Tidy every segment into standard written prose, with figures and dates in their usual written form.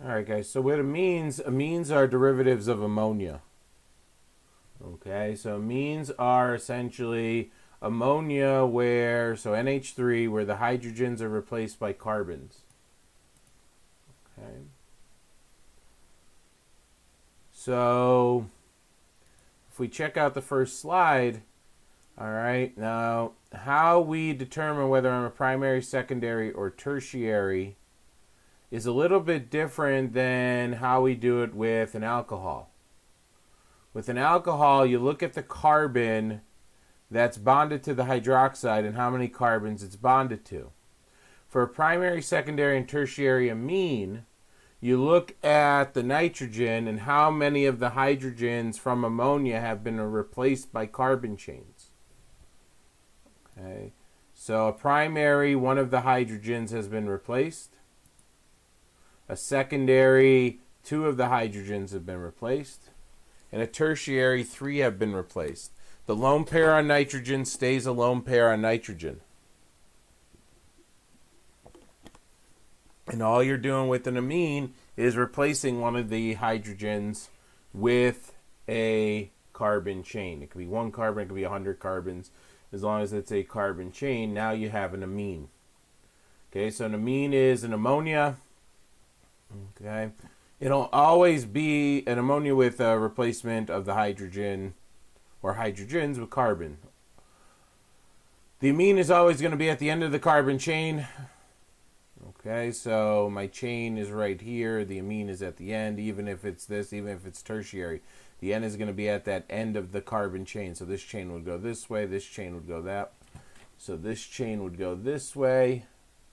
All right, guys. So what amines are derivatives of ammonia. Okay, so amines are essentially ammonia so NH3, where the hydrogens are replaced by carbons. Okay. So if we check out the first slide, all right, now how we determine whether I'm a primary, secondary, or tertiary is a little bit different than how we do it with an alcohol. With an alcohol, you look at the carbon that's bonded to the hydroxide and how many carbons it's bonded to. For a primary, secondary, and tertiary amine, you look at the nitrogen and how many of the hydrogens from ammonia have been replaced by carbon chains. Okay, so a primary, one of the hydrogens has been replaced. A secondary, two of the hydrogens have been replaced. And a tertiary, three have been replaced. The lone pair on nitrogen stays a lone pair on nitrogen. And all you're doing with an amine is replacing one of the hydrogens with a carbon chain. It could be one carbon, it could be 100 carbons. As long as it's a carbon chain, now you have an amine. Okay, so an amine is an ammonia. Okay, it'll always be an ammonia with a replacement of the hydrogen or hydrogens with carbon. The amine is always going to be at the end of the carbon chain. Okay, so my chain is right here. The amine is at the end, even if it's this, even if it's tertiary. The end is going to be at that end of the carbon chain. So this chain would go this way, this chain would go that. So this chain would go this way,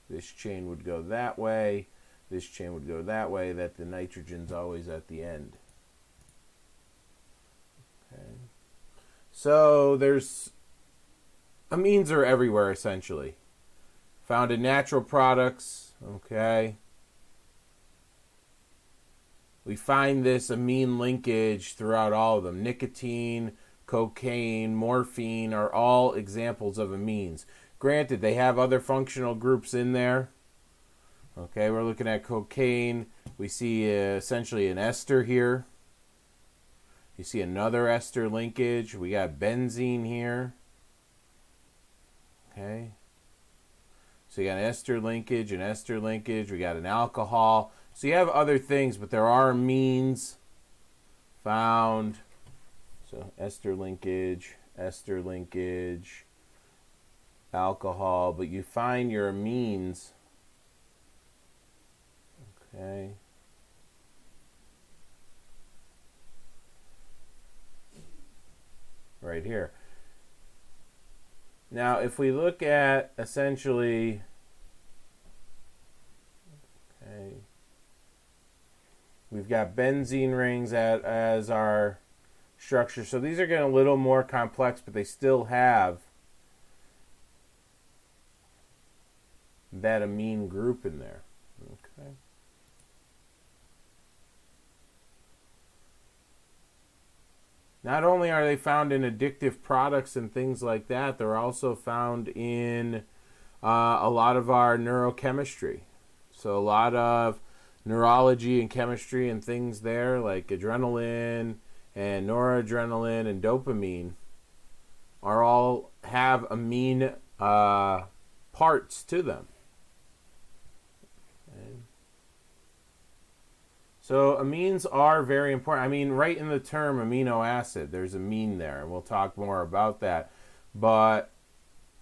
this chain would go that way, this chain would go that way, that the nitrogen's always at the end. Okay. So amines are everywhere essentially. Found in natural products, okay. We find this amine linkage throughout all of them. Nicotine, cocaine, morphine are all examples of amines. Granted, they have other functional groups in there. Okay, we're looking at cocaine. We see essentially an ester here. You see another ester linkage. We got benzene here. Okay. So you got an ester linkage, an ester linkage. We got an alcohol. So you have other things, but there are amines found. So ester linkage, alcohol. But you find your amines. Okay. Right here. Now, if we look at essentially, okay, we've got benzene rings as our structure. So these are getting a little more complex, but they still have that amine group in there. Okay. Not only are they found in addictive products and things like that, they're also found in a lot of our neurochemistry. So a lot of neurology and chemistry and things there like adrenaline and noradrenaline and dopamine are all have amine parts to them. Okay. So amines are very important. I mean, right in the term amino acid, there's amine there, and we'll talk more about that. But,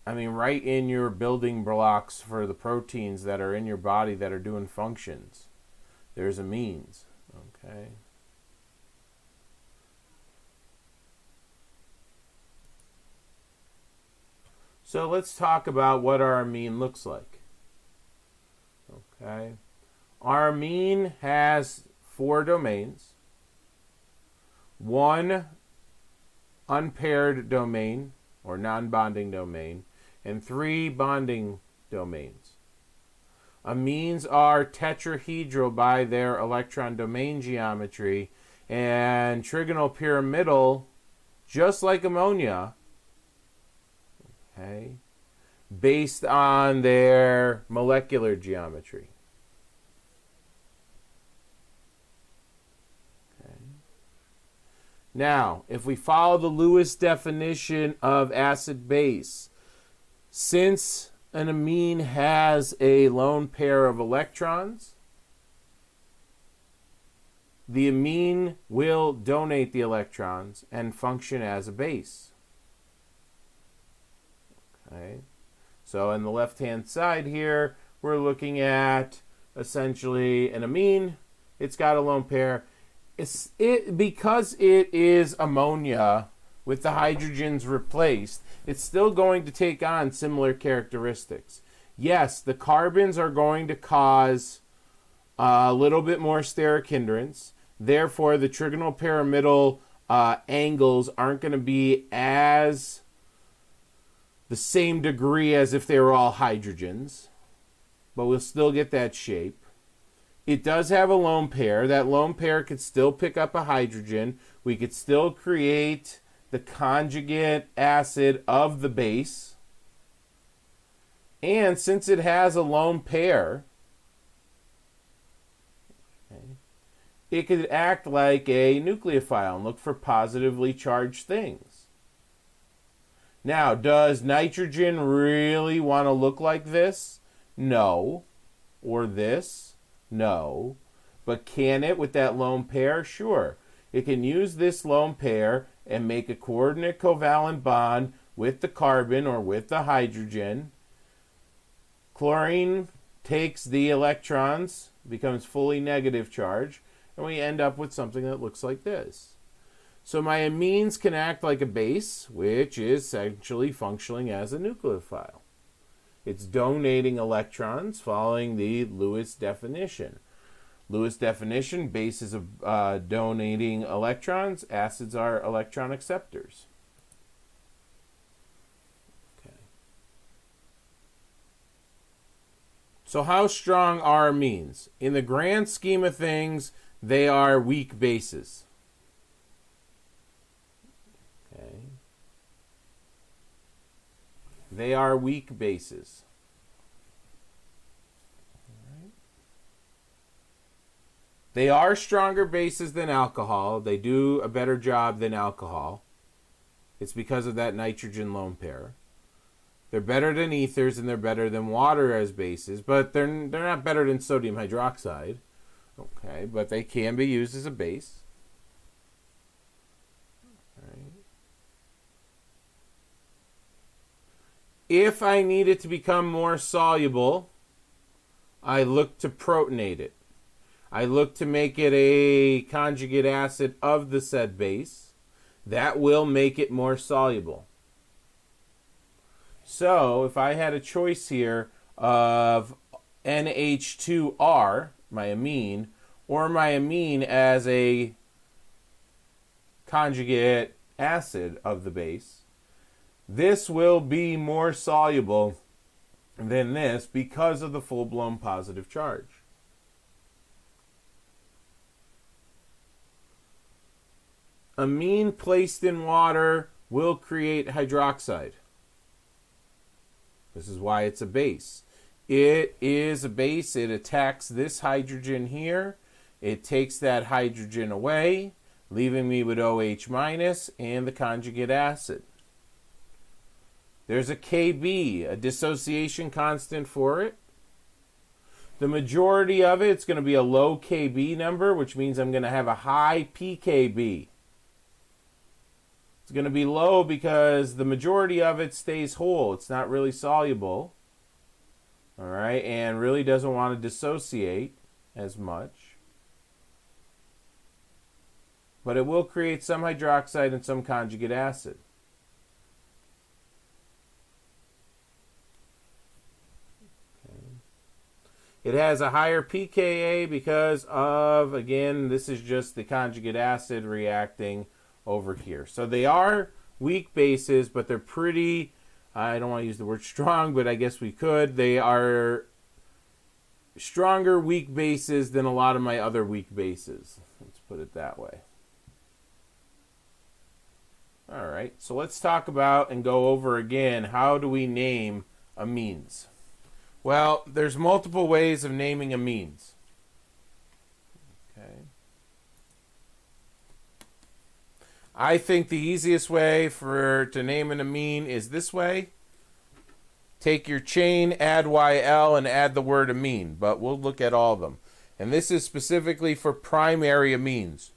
I mean, right in your building blocks for the proteins that are in your body that are doing functions, there's amines, okay? So let's talk about what our amine looks like, okay? Our amine has 4 domains, 1 unpaired domain or non-bonding domain, and 3 bonding domains. Amines are tetrahedral by their electron domain geometry and trigonal pyramidal, just like ammonia, okay, based on their molecular geometry. Now, if we follow the Lewis definition of acid-base, since an amine has a lone pair of electrons, the amine will donate the electrons and function as a base. Okay. So on the left-hand side here, we're looking at essentially an amine. It's got a lone pair. Because it is ammonia with the hydrogens replaced, it's still going to take on similar characteristics. Yes, the carbons are going to cause a little bit more steric hindrance. Therefore, the trigonal pyramidal angles aren't going to be as the same degree as if they were all hydrogens, but we'll still get that shape. It does have a lone pair. That lone pair could still pick up a hydrogen. We could still create the conjugate acid of the base. And since it has a lone pair, it could act like a nucleophile and look for positively charged things. Now, does nitrogen really want to look like this? No. Or this? No. But can it with that lone pair? Sure. It can use this lone pair and make a coordinate covalent bond with the carbon or with the hydrogen. Chlorine takes the electrons, becomes fully negative charge, and we end up with something that looks like this. So my amines can act like a base, which is essentially functioning as a nucleophile. It's donating electrons following the Lewis definition. Lewis definition, bases of donating electrons, acids are electron acceptors. Okay. So how strong are amines? In the grand scheme of things, they are weak bases. Okay. They are weak bases. They are stronger bases than alcohol. They do a better job than alcohol. It's because of that nitrogen lone pair. They're better than ethers and they're better than water as bases, but they're not better than sodium hydroxide. Okay, but they can be used as a base. All right. If I need it to become more soluble, I look to protonate it. I look to make it a conjugate acid of the said base. That will make it more soluble. So if I had a choice here of NH2R, my amine, or my amine as a conjugate acid of the base, this will be more soluble than this because of the full-blown positive charge. Amine placed in water will create hydroxide. This is why it's a base. It is a base. It attacks this hydrogen here. It takes that hydrogen away, leaving me with OH minus and the conjugate acid. There's a Kb, a dissociation constant for it. The majority of it's going to be a low Kb number, which means I'm going to have a high pKb. It's going to be low because the majority of it stays whole. It's not really soluble. All right, and really doesn't want to dissociate as much. But it will create some hydroxide and some conjugate acid. Okay. It has a higher pKa because of, again, this is just the conjugate acid reacting over here. So they are weak bases, but they're pretty, I don't want to use the word strong, but I guess we could. They are stronger weak bases than a lot of my other weak bases. Let's put it that way. All right, so let's talk about and go over again, how do we name amines? Well, there's multiple ways of naming amines. Okay. I think the easiest way to name an amine is this way. Take your chain, add YL, and add the word amine. But we'll look at all of them. And this is specifically for primary amines.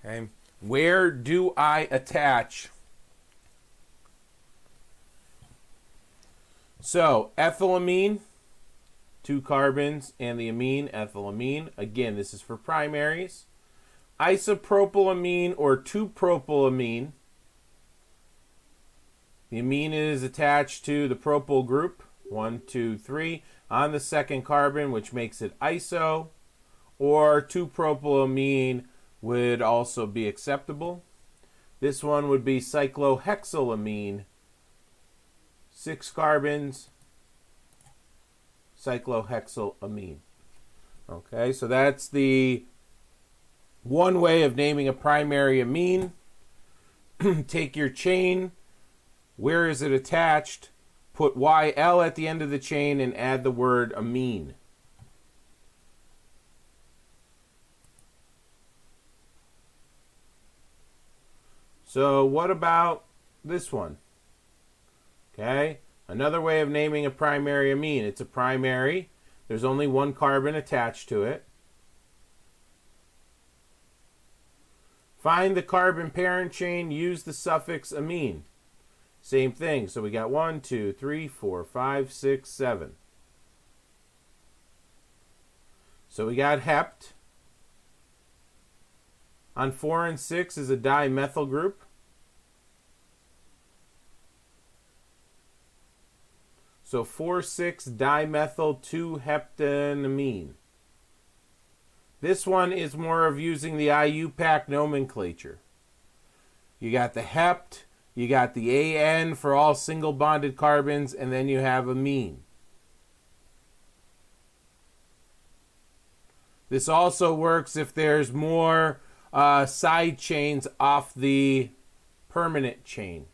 Okay. Where do I attach? So, ethylamine, 2 carbons, and the amine, ethylamine. Again, this is for primaries. Isopropylamine or 2-propylamine. The amine is attached to the propyl group, 1, 2, 3, on the second carbon, which makes it iso, or 2-propylamine would also be acceptable. This one would be cyclohexylamine, 6 carbons, cyclohexylamine. Okay, so that's the one way of naming a primary amine. Take your chain, where is it attached? Put YL at the end of the chain and add the word amine. So what about this one? Okay, another way of naming a primary amine. It's a primary. There's only 1 carbon attached to it. Find the carbon parent chain, use the suffix amine. Same thing. So we got 1, 2, 3, 4, 5, 6, 7. So we got hept. On 4 and 6 is a dimethyl group. So 4,6-dimethyl-2-heptanamine. This one is more of using the IUPAC nomenclature. You got the hept, you got the AN for all single bonded carbons, and then you have amine. This also works if there's more side chains off the permanent chain.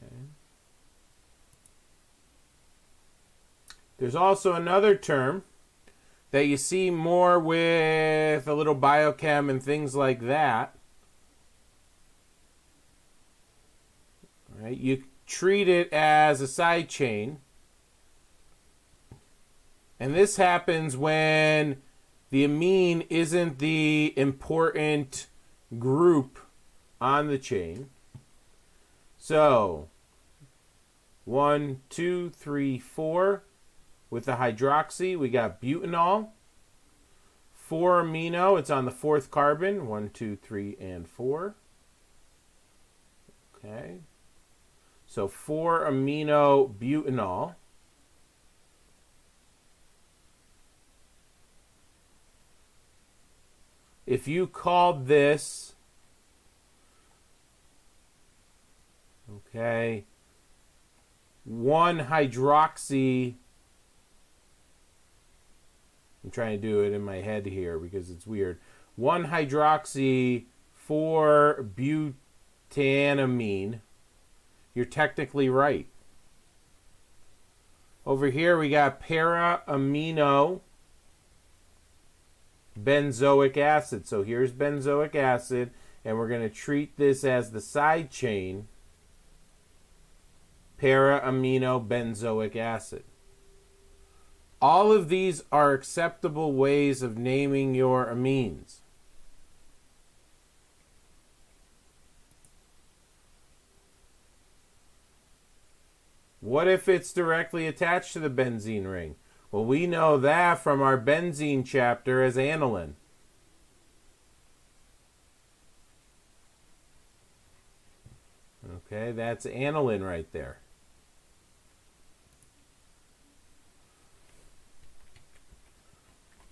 Okay. There's also another term that you see more with a little biochem and things like that. All right, you treat it as a side chain. And this happens when the amine isn't the important group on the chain. So, 1, 2, 3, 4. With the hydroxy, we got butanol. 4-amino, it's on the 4th carbon. 1, 2, 3, and 4. Okay. So 4-amino butanol. If you called this, okay, 1-hydroxy, I'm trying to do it in my head here because it's weird. 1-hydroxy 4-butanamine, you're technically right. Over here we got para-amino benzoic acid. So here's benzoic acid, and we're going to treat this as the side chain, para-amino benzoic acid. All of these are acceptable ways of naming your amines. What if it's directly attached to the benzene ring? Well, we know that from our benzene chapter as aniline. Okay, that's aniline right there.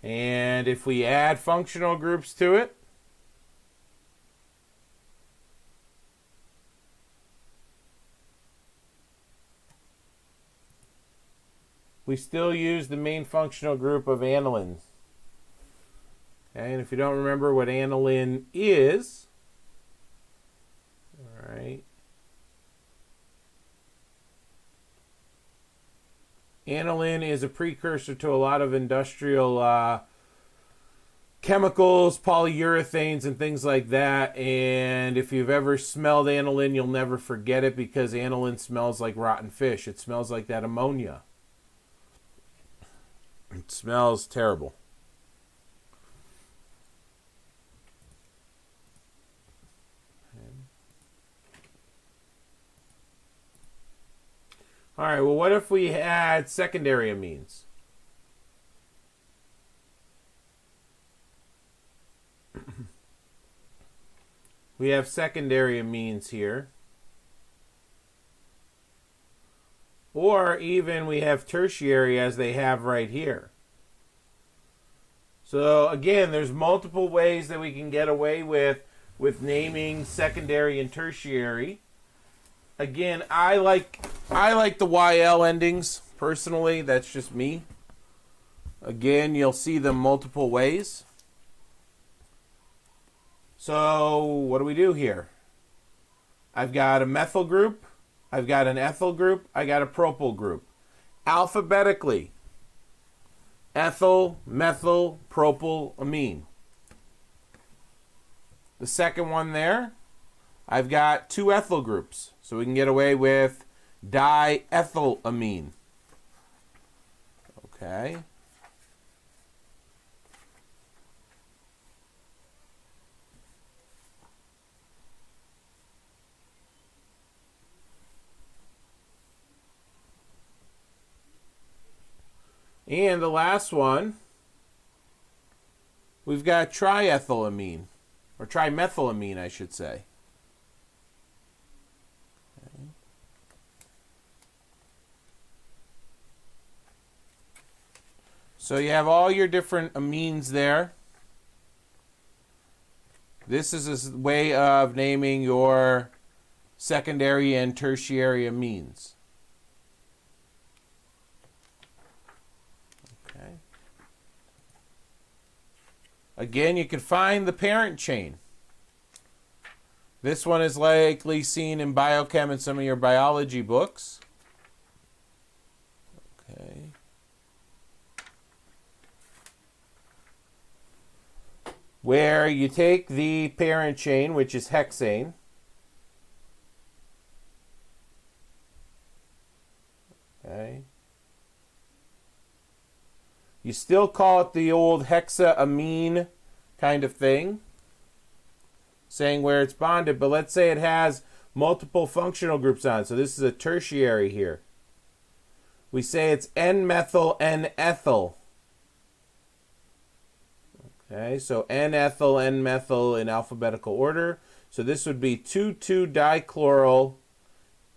And if we add functional groups to it, we still use the main functional group of anilines. Okay, and if you don't remember what aniline is, all right, Aniline is a precursor to a lot of industrial chemicals, polyurethanes, and things like that. And if you've ever smelled aniline, you'll never forget it because aniline smells like rotten fish. It smells like that ammonia. It smells terrible. All right, well, what if we had secondary amines? We have secondary amines here. Or even we have tertiary as they have right here. So again, there's multiple ways that we can get away with naming secondary and tertiary. Again, I like the YL endings personally. That's just me. Again, you'll see them multiple ways. So what do we do here? I've got a methyl group, I've got an ethyl group, I got a propyl group. Alphabetically, ethyl, methyl, propyl, amine. The second one there, I've got two ethyl groups, so we can get away with diethylamine. Okay. And the last one, we've got triethylamine, or trimethylamine, I should say. Okay. So you have all your different amines there. This is a way of naming your secondary and tertiary amines. Again, you can find the parent chain. This one is likely seen in biochem and some of your biology books. Okay. Where you take the parent chain, which is hexane, okay. You still call it the old hexaamine kind of thing, saying where it's bonded, but let's say it has multiple functional groups on it. So this is a tertiary here. We say it's N-methyl, N-ethyl. Okay, so N-ethyl, N-methyl in alphabetical order. So this would be 2,2-dichloryl,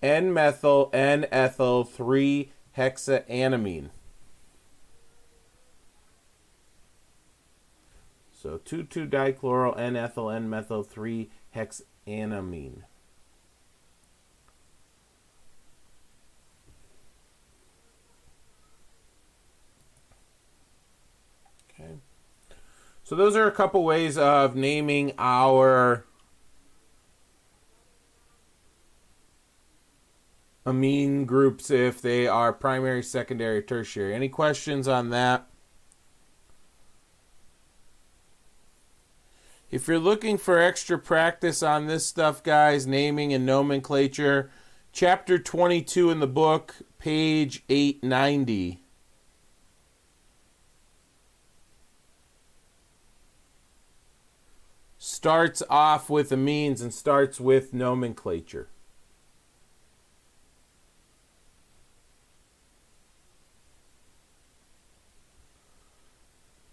N-methyl, N-ethyl, 3-hexaanamine. So 2,2-dichloryl, N-ethyl, N-methyl, 3-hexanamine. Okay. So those are a couple ways of naming our amine groups if they are primary, secondary, tertiary. Any questions on that? If you're looking for extra practice on this stuff, guys, naming and nomenclature, chapter 22 in the book, page 890. Starts off with amines and starts with nomenclature.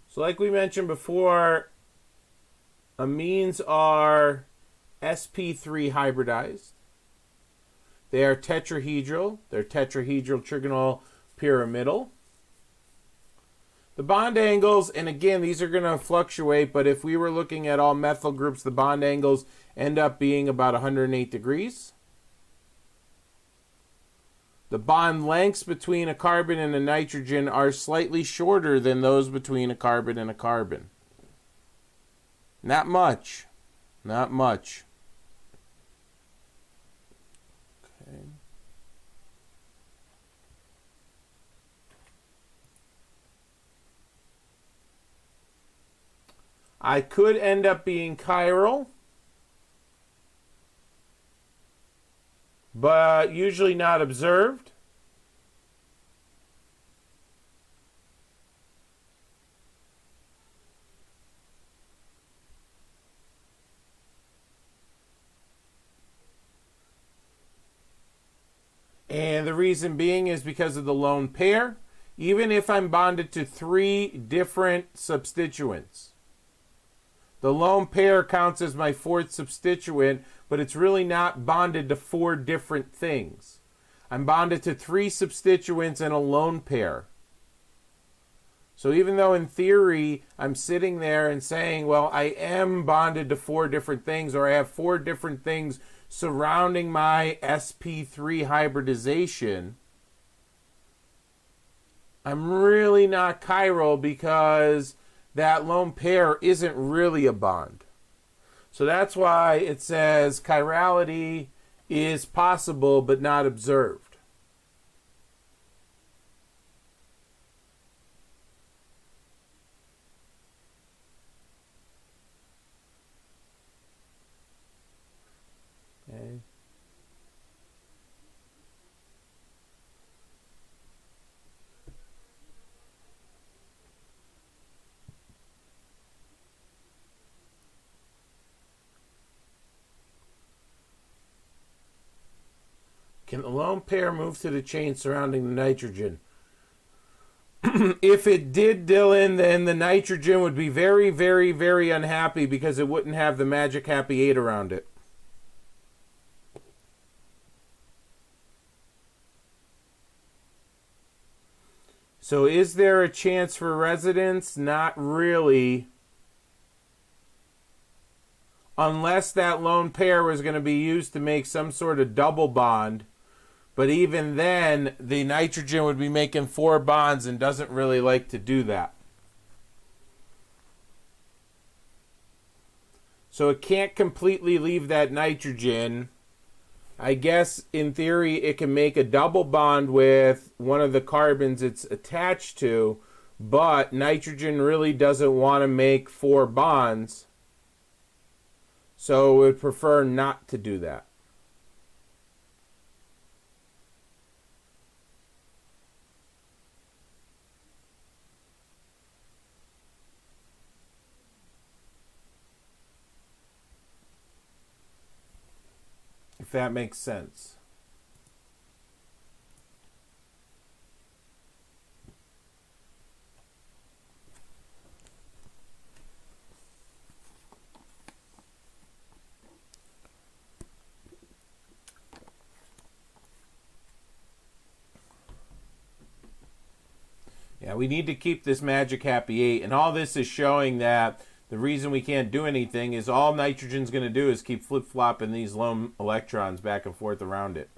So like we mentioned before, amines are sp3 hybridized. They are tetrahedral. They're tetrahedral trigonal pyramidal. The bond angles, and again, these are going to fluctuate, but if we were looking at all methyl groups, the bond angles end up being about 108 degrees. The bond lengths between a carbon and a nitrogen are slightly shorter than those between a carbon and a carbon. Not much. Not much. Okay. I could end up being chiral, but usually not observed. And the reason being is because of the lone pair. Even if I'm bonded to 3 different substituents, the lone pair counts as my 4th substituent, but it's really not bonded to 4 different things. I'm bonded to 3 substituents and a lone pair. So even though in theory I'm sitting there and saying, well, I am bonded to 4 different things, or I have 4 different things surrounding my sp3 hybridization, I'm really not chiral because that lone pair isn't really a bond. So that's why it says chirality is possible but not observed. Okay. Can the lone pair move to the chain surrounding the nitrogen? If it did, Dylan, then the nitrogen would be very, very, very unhappy because it wouldn't have the magic happy 8 around it. So is there a chance for residence? Not really. Unless that lone pair was going to be used to make some sort of double bond. But even then, the nitrogen would be making 4 bonds and doesn't really like to do that. So it can't completely leave that nitrogen. I guess in theory it can make a double bond with one of the carbons it's attached to, but nitrogen really doesn't want to make 4 bonds, so it would prefer not to do that. If that makes sense. Yeah, we need to keep this magic happy 8, and all this is showing that the reason we can't do anything is all nitrogen's going to do is keep flip-flopping these lone electrons back and forth around it.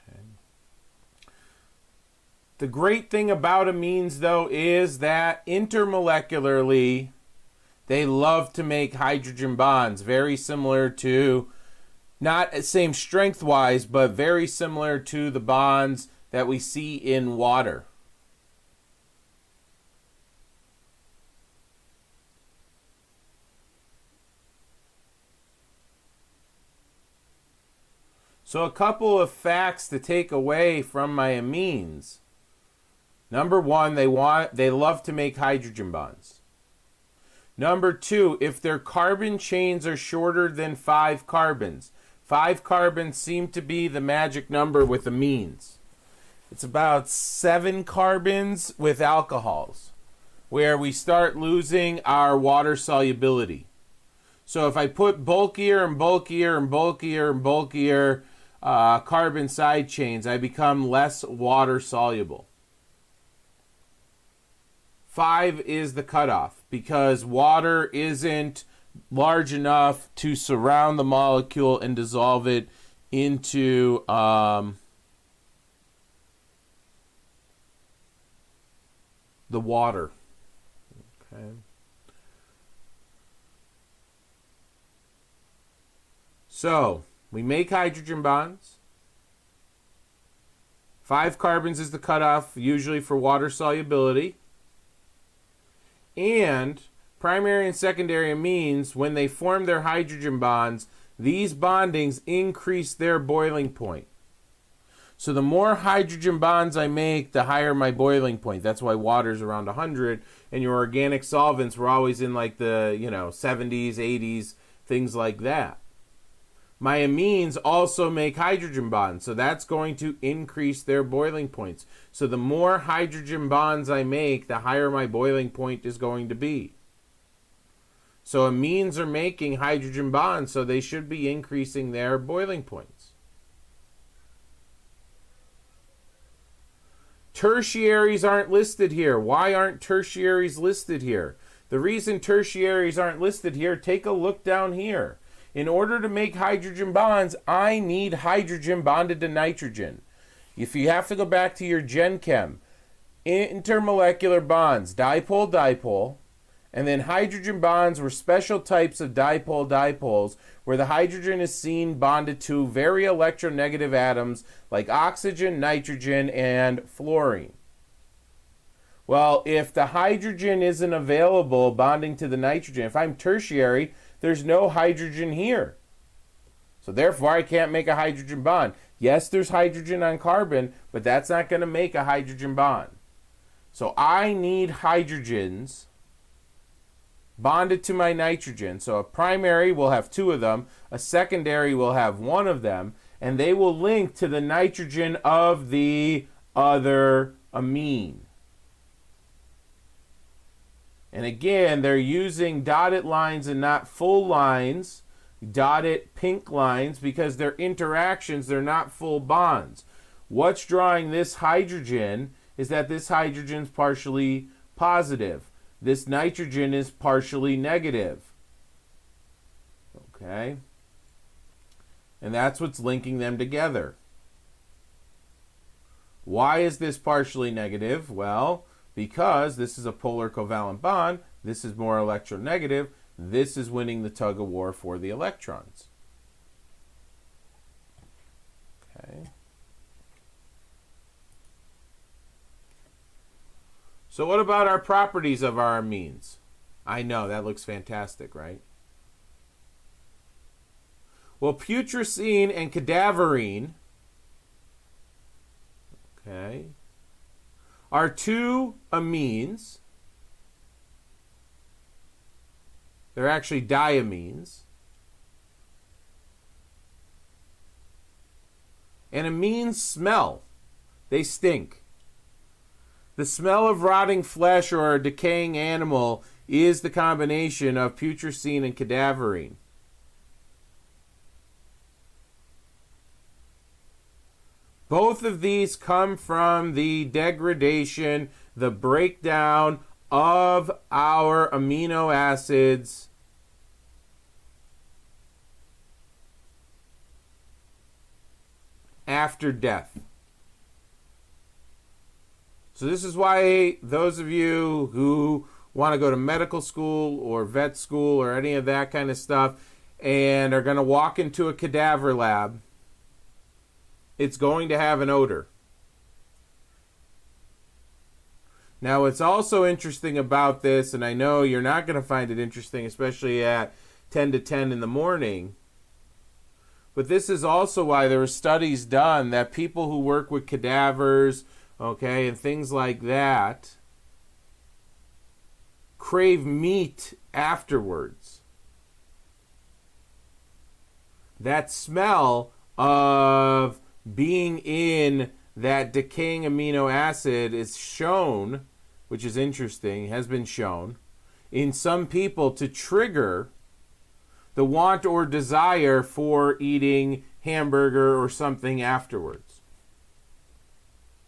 Okay. The great thing about amines, though, is that intermolecularly, they love to make hydrogen bonds, very similar to, not same strength-wise, but very similar to the bonds that we see in water. So a couple of facts to take away from my amines. Number 1, they love to make hydrogen bonds. Number 2, if their carbon chains are shorter than 5 carbons. 5 carbons seem to be the magic number with amines. It's about 7 carbons with alcohols, where we start losing our water solubility. So if I put bulkier and bulkier and bulkier and bulkier carbon side chains, I become less water soluble. 5 is the cutoff because water isn't large enough to surround the molecule and dissolve it into the water. Okay. So we make hydrogen bonds. 5 carbons is the cutoff, usually for water solubility. And primary and secondary amines, when they form their hydrogen bonds, these bondings increase their boiling point. So the more hydrogen bonds I make, the higher my boiling point. That's why water's around 100, and your organic solvents were always in like the 70s, 80s, things like that. My amines also make hydrogen bonds, so that's going to increase their boiling points. So the more hydrogen bonds I make, the higher my boiling point is going to be. So amines are making hydrogen bonds, so they should be increasing their boiling points. Tertiaries aren't listed here. Why aren't tertiaries listed here? The reason tertiaries aren't listed here, take a look down here. In order to make hydrogen bonds, I need hydrogen bonded to nitrogen. If you have to go back to your Gen Chem, intermolecular bonds, dipole-dipole, and then hydrogen bonds were special types of dipole-dipoles where the hydrogen is seen bonded to very electronegative atoms like oxygen, nitrogen, and fluorine. Well, if the hydrogen isn't available bonding to the nitrogen, if I'm tertiary, there's no hydrogen here. So therefore, I can't make a hydrogen bond. Yes, there's hydrogen on carbon, but that's not going to make a hydrogen bond. So I need hydrogens bonded to my nitrogen. So a primary will have two of them, a secondary will have one of them, and they will link to the nitrogen of the other amine. And again, they're using dotted lines and not full lines, dotted pink lines, because they're interactions, they're not full bonds. What's drawing this hydrogen is that this hydrogen is partially positive. This nitrogen is partially negative. Okay? And that's what's linking them together. Why is this partially negative? Well, because this is a polar covalent bond, this is more electronegative, this is winning the tug of war for the electrons. Okay. So what about our properties of our amines? I know, that looks fantastic, right? Well, putrescine and cadaverine, okay, are two amines. They're actually diamines. And amines smell. They stink. The smell of rotting flesh or a decaying animal is the combination of putrescine and cadaverine. Both of these come from the degradation, the breakdown of our amino acids after death. So this is why those of you who want to go to medical school or vet school or any of that kind of stuff and are going to walk into a cadaver lab, it's going to have an odor. Now, what's also interesting about this, and I know you're not going to find it interesting, especially at 10 to 10 in the morning, but this is also why there are studies done that people who work with cadavers, okay, and things like that, crave meat afterwards. That smell of being in that decaying amino acid is shown, which is interesting, has been shown, in some people to trigger the want or desire for eating hamburger or something afterwards.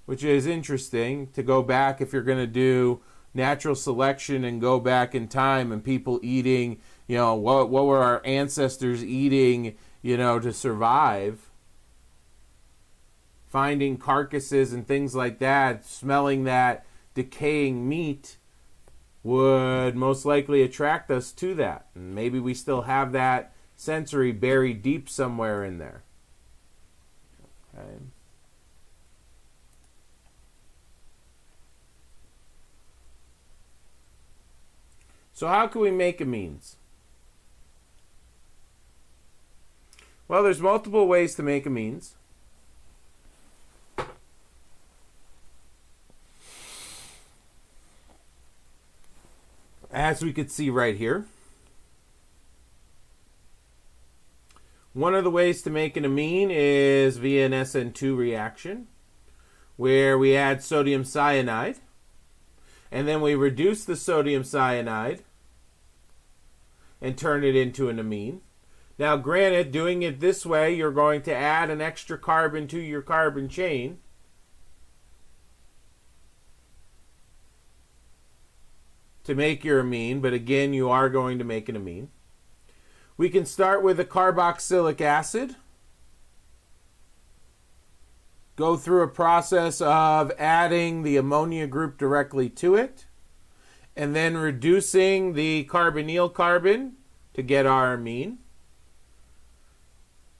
Which is interesting to go back if you're going to do natural selection and go back in time and people eating, what were our ancestors eating, to survive. Finding carcasses and things like that, smelling that decaying meat would most likely attract us to that. And maybe we still have that sensory buried deep somewhere in there. Okay. So how can we make amines? Well, there's multiple ways to make amines. As we could see right here. One of the ways to make an amine is via an SN2 reaction, where we add sodium cyanide, and then we reduce the sodium cyanide and turn it into an amine. Now, granted, doing it this way, you're going to add an extra carbon to your carbon chain. To make your amine, but again, you are going to make an amine. We can start with a carboxylic acid. Go through a process of adding the ammonia group directly to it, and then reducing the carbonyl carbon to get our amine.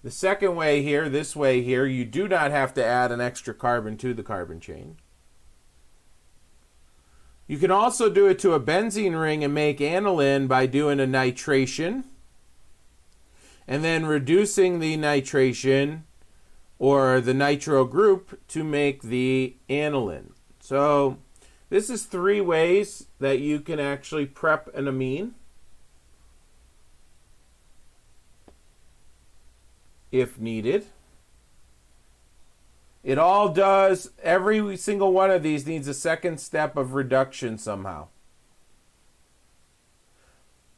The second way here, this way here, you do not have to add an extra carbon to the carbon chain. You can also do it to a benzene ring and make aniline by doing a nitration and then reducing the nitration or the nitro group to make the aniline. So this is 3 ways that you can actually prep an amine if needed. It all does, every single one of these needs a second step of reduction somehow.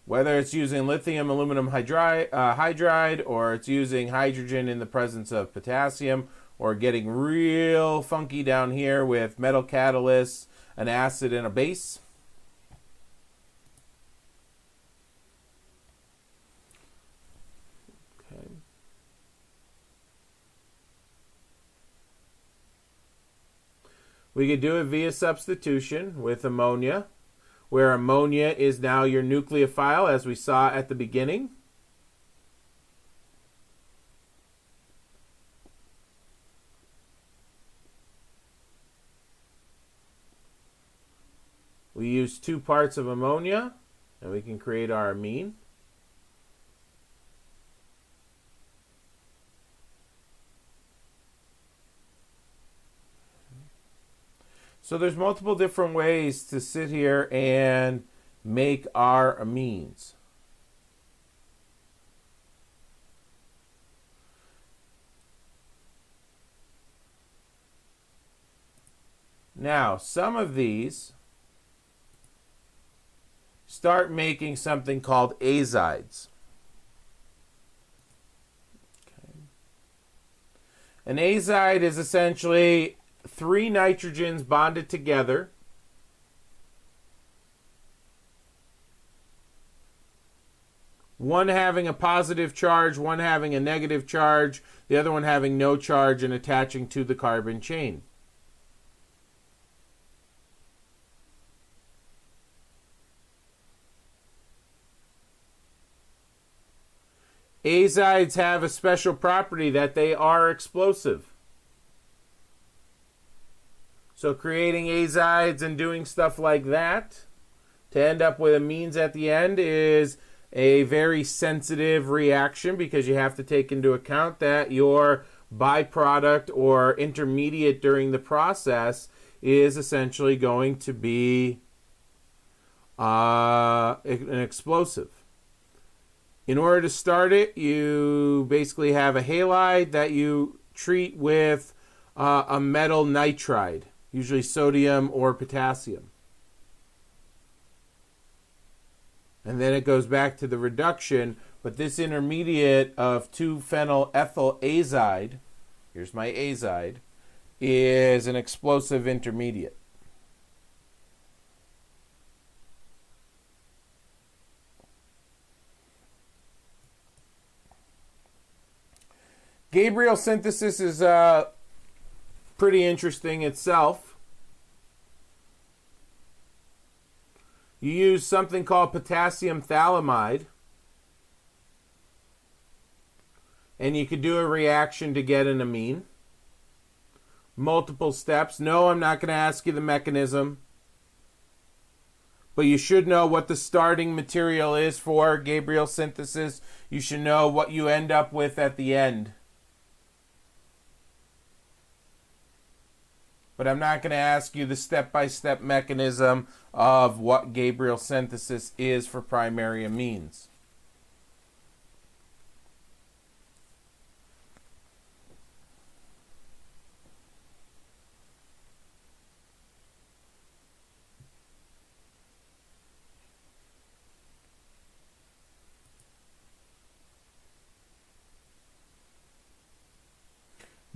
Whether it's using lithium aluminum hydride, or it's using hydrogen in the presence of potassium, or getting real funky down here with metal catalysts, an acid and a base. Okay. We could do it via substitution with ammonia, where ammonia is now your nucleophile, as we saw at the beginning. We use 2 parts of ammonia, and we can create our amine. So there's multiple different ways to sit here and make our amines. Now, some of these start making something called azides. Okay. An azide is essentially 3 nitrogens bonded together, one having a positive charge, one having a negative charge, the other one having no charge and attaching to the carbon chain. Azides have a special property that they are explosive. So creating azides and doing stuff like that to end up with amines at the end is a very sensitive reaction, because you have to take into account that your byproduct or intermediate during the process is essentially going to be an explosive. In order to start it, you basically have a halide that you treat with a metal nitride, usually sodium or potassium. And then it goes back to the reduction, but this intermediate of 2-phenyl ethyl azide, here's my azide, is an explosive intermediate. Gabriel synthesis is pretty interesting itself. You use something called potassium phthalimide, and you could do a reaction to get an amine. Multiple steps. No, I'm not going to ask you the mechanism, but you should know what the starting material is for Gabriel synthesis. You should know what you end up with at the end. But I'm not going to ask you the step-by-step mechanism of what Gabriel synthesis is for primary amines.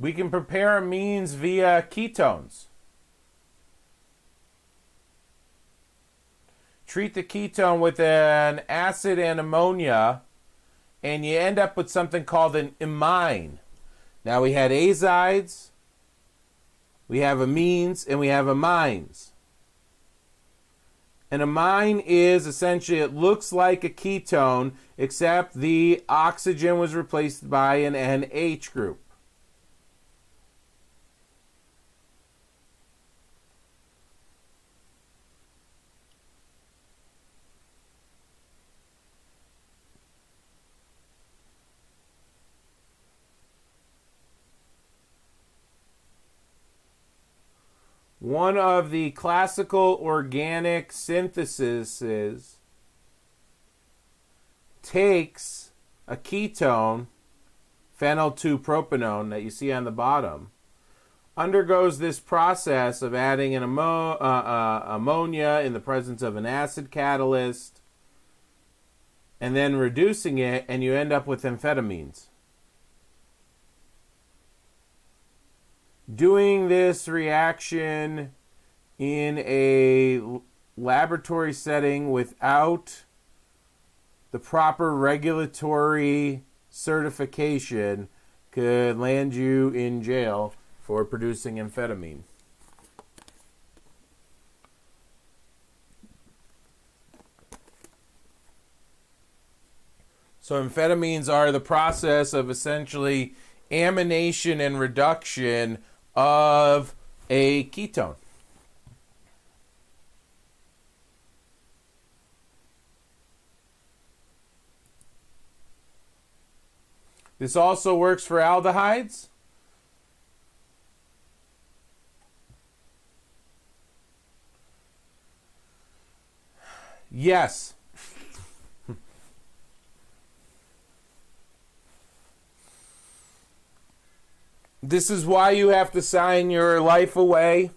We can prepare amines via ketones. Treat the ketone with an acid and ammonia, and you end up with something called an imine. Now we had azides, we have amines, and we have amines. An amine is essentially, it looks like a ketone, except the oxygen was replaced by an NH group. One of the classical organic syntheses takes a ketone, phenyl 2-propanone, that you see on the bottom, undergoes this process of adding an ammonia in the presence of an acid catalyst, and then reducing it, and you end up with amphetamines. Doing this reaction in a laboratory setting without the proper regulatory certification could land you in jail for producing amphetamine. So amphetamines are the process of essentially amination and reduction of a ketone. This also works for aldehydes. Yes. This is why you have to sign your life away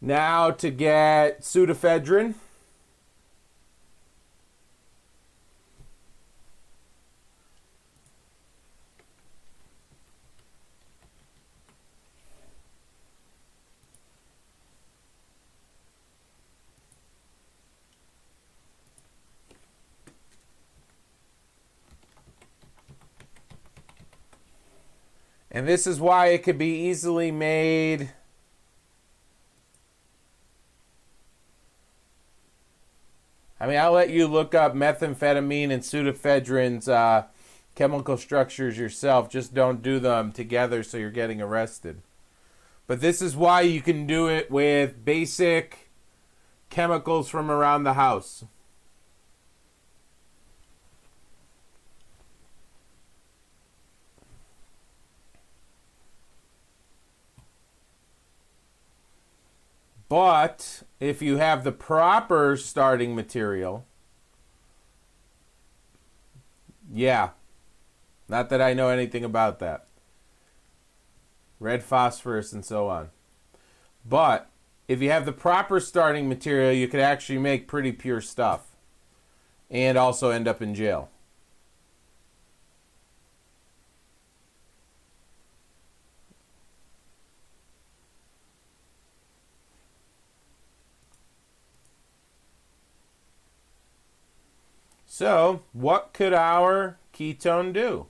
now to get pseudoephedrine. And this is why it could be easily made I'll let you look up methamphetamine and pseudoephedrine's chemical structures yourself. Just don't do them together so you're getting arrested. But this is why you can do it with basic chemicals from around the house. But if you have the proper starting material, yeah, not that I know anything about that. Red phosphorus and so on. But if you have the proper starting material, you could actually make pretty pure stuff and also end up in jail. So, what could our ketone do?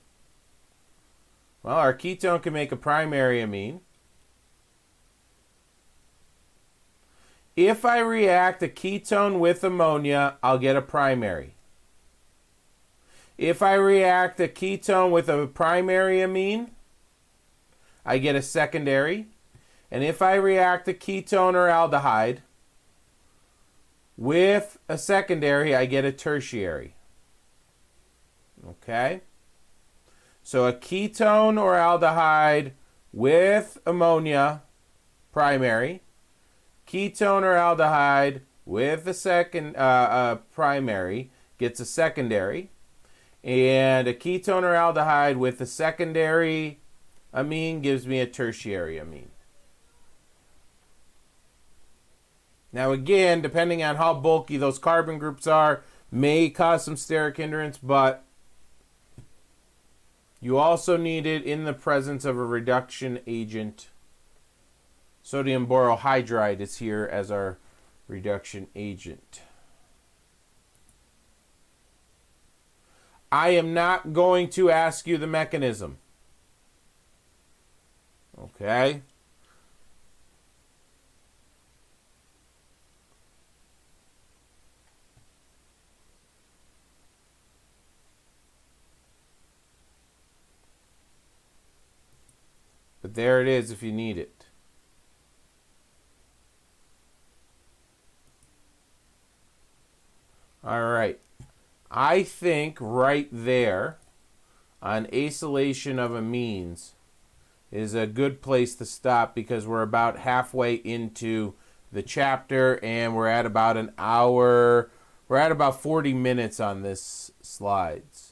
Well, our ketone can make a primary amine. If I react a ketone with ammonia, I'll get a primary. If I react a ketone with a primary amine, I get a secondary. And if I react a ketone or aldehyde with a secondary, I get a tertiary. Okay? So a ketone or aldehyde with ammonia, primary. Ketone or aldehyde with a second primary gets a secondary. And a ketone or aldehyde with a secondary amine gives me a tertiary amine. Now again, depending on how bulky those carbon groups are, may cause some steric hindrance, but you also need it in the presence of a reduction agent. Sodium borohydride is here as our reduction agent. I am not going to ask you the mechanism. Okay? But there it is if you need it. All right. I think right there on acylation of amines is a good place to stop because we're about halfway into the chapter and we're at about an hour. We're at about 40 minutes on this slides.